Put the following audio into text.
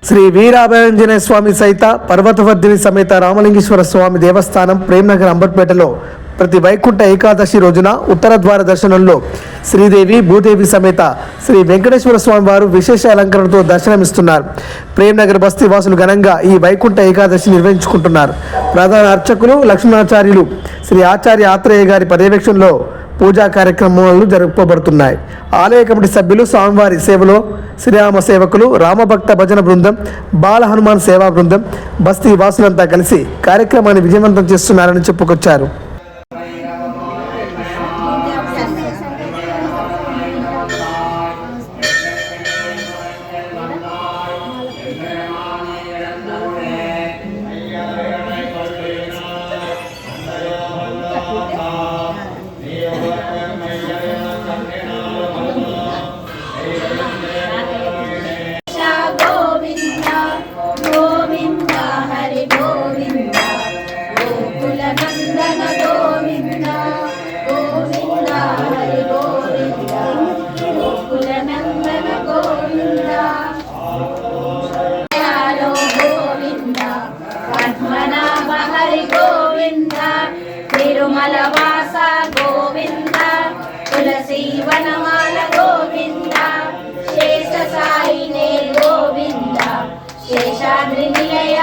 శ్రీ వీరాభయాంజనేయ స్వామి సహిత పర్వతవర్ధిని సమేత రామలింగేశ్వర స్వామి దేవస్థానం ప్రేమ్నగర్ అంబర్పేటలో ప్రతి వైకుంఠ ఏకాదశి రోజున ఉత్తర ద్వార దర్శనంలో శ్రీదేవి భూదేవి సమేత శ్రీ వెంకటేశ్వర స్వామి వారు విశేష అలంకరణతో దర్శనమిస్తున్నారు. ప్రేమ్నగర్ బస్తీ వాసులు ఘనంగా ఈ వైకుంఠ ఏకాదశి నిర్వహించుకుంటున్నారు. ప్రధాన అర్చకులు లక్ష్మణాచార్యులు శ్రీ ఆచార్య ఆత్రేయ గారి పర్యవేక్షణలో పూజా కార్యక్రమాలు జరుపుకోబడుతున్నాయి. ఆలయ కమిటీ సభ్యులు స్వామివారి సేవలో శ్రీరామ సేవకులు, రామభక్త భజన బృందం, బాల హనుమాన్ సేవా బృందం, బస్తీ వాసులంతా కలిసి కార్యక్రమాన్ని విజయవంతం చేస్తున్నారని చెప్పుకొచ్చారు. తిరుమల వాస గోవింద, తులసి వనమాల గోవింద, శేష సాయినే గోవింద, శేషాద్రి నిలయ